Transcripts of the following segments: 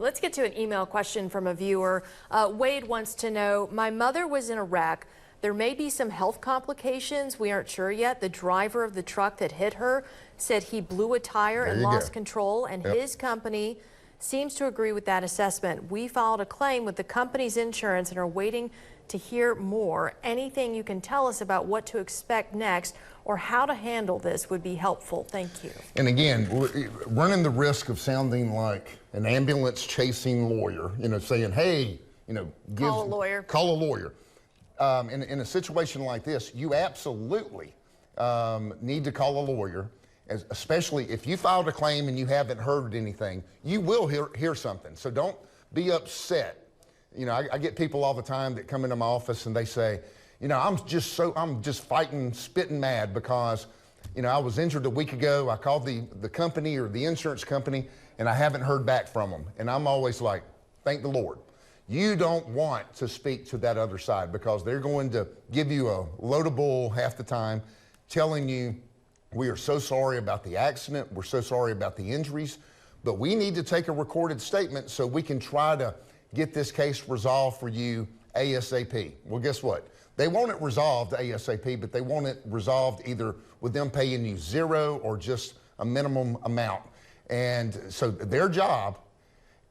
Let's get to an email question from a viewer. Wade wants to know, my mother was in a wreck. There may be some health complications. We aren't sure yet. The driver of the truck that hit her said he blew a tire and lost control, and his company seems to agree with that assessment. We filed a claim with the company's insurance and are waiting to hear more. Anything you can tell us about what to expect next or how to handle this would be helpful. Thank you. And again, running the risk of sounding like an ambulance chasing lawyer, saying, hey, call a lawyer. Call a lawyer. In a situation like this, you absolutely need to call a lawyer, especially if you filed a claim and you haven't heard anything. You will hear something, so don't be upset. I get people all the time that come into my office and they say, I'm just fighting, spitting mad because, I was injured a week ago. I called the company or the insurance company and I haven't heard back from them. And I'm always like, thank the Lord. You don't want to speak to that other side because they're going to give you a load of bull half the time, telling you, we are so sorry about the accident. We're so sorry about the injuries, but we need to take a recorded statement so we can try to get this case resolved for you ASAP. Well, guess what? They want it resolved ASAP, but they want it resolved either with them paying you zero or just a minimum amount. And so their job,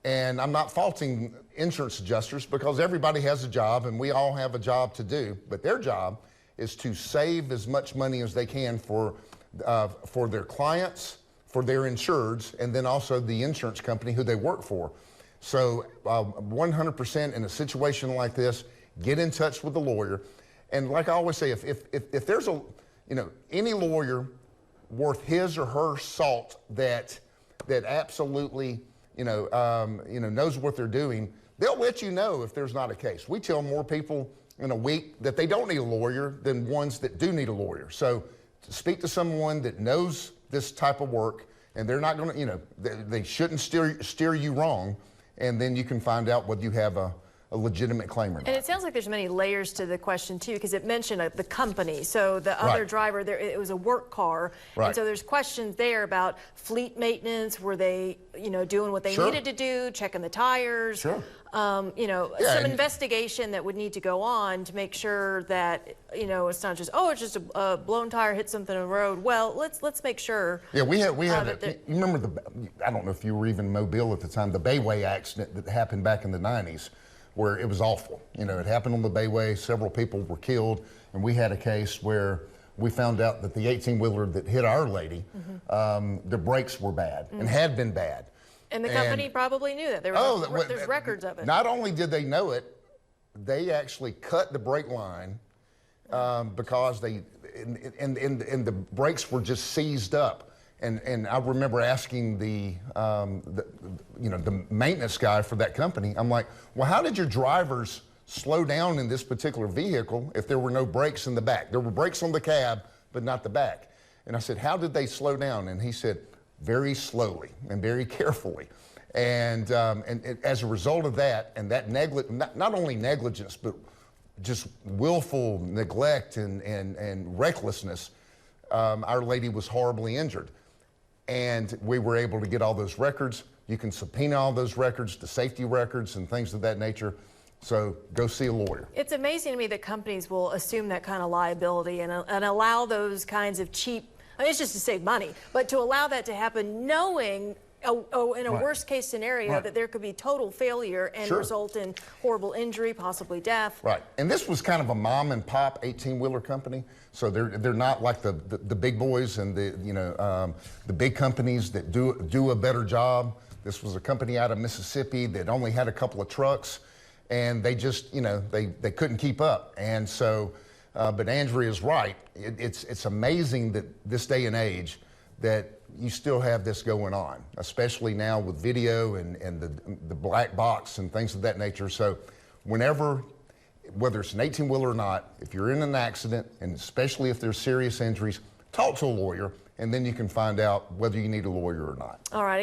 and I'm not faulting insurance adjusters because everybody has a job and we all have a job to do, but their job is to save as much money as they can for their clients, for their insureds, and then also the insurance company who they work for. So 100% in a situation like this, get in touch with the lawyer. And like I always say, if there's any lawyer worth his or her salt that absolutely knows what they're doing, they'll let you know if there's not a case. We tell more people in a week that they don't need a lawyer than ones that do need a lawyer. So to speak to someone that knows this type of work, and they're not going to, they shouldn't steer you wrong, and then you can find out whether you have a legitimate claim or not. And it sounds like there's many layers to the question too, because it mentioned the company. So the other driver, it was a work car, and so there's questions there about fleet maintenance. Were they, doing what they needed to do, checking the tires? Some investigation that would need to go on to make sure that it's not just it's just a blown tire hit something on the road. Well, let's make sure. Yeah, we had. You remember I don't know if you were even in Mobile at the time, the Bayway accident that happened back in the 90s. Where it was awful. It happened on the Bayway, several people were killed, and we had a case where we found out that the 18-wheeler that hit our lady, the brakes were bad and had been bad. And the company probably knew that. There's records of it. Not only did they know it, they actually cut the brake line because the brakes were just seized up. And I remember asking the maintenance guy for that company, I'm like, well, how did your drivers slow down in this particular vehicle if there were no brakes in the back? There were brakes on the cab, but not the back. And I said, how did they slow down? And he said, very slowly and very carefully. And as a result of that, and that not only negligence, but just willful neglect and recklessness, our lady was horribly injured. And we were able to get all those records. You can subpoena all those records, the safety records and things of that nature. So go see a lawyer. It's amazing to me that companies will assume that kind of liability and allow those kinds of cheap, it's just to save money, but to allow that to happen knowing in a worst case scenario that there could be total failure and result in horrible injury, possibly death. Right, and this was kind of a mom and pop 18-wheeler company, so they're not like the big boys and the big companies that do a better job. This was a company out of Mississippi that only had a couple of trucks, and they just they couldn't keep up. And so, but Andrea's right. It's amazing that this day and age that you still have this going on, especially now with video and the black box and things of that nature. So whenever, whether it's an 18-wheeler or not, if you're in an accident, and especially if there's serious injuries, talk to a lawyer, and then you can find out whether you need a lawyer or not. All right.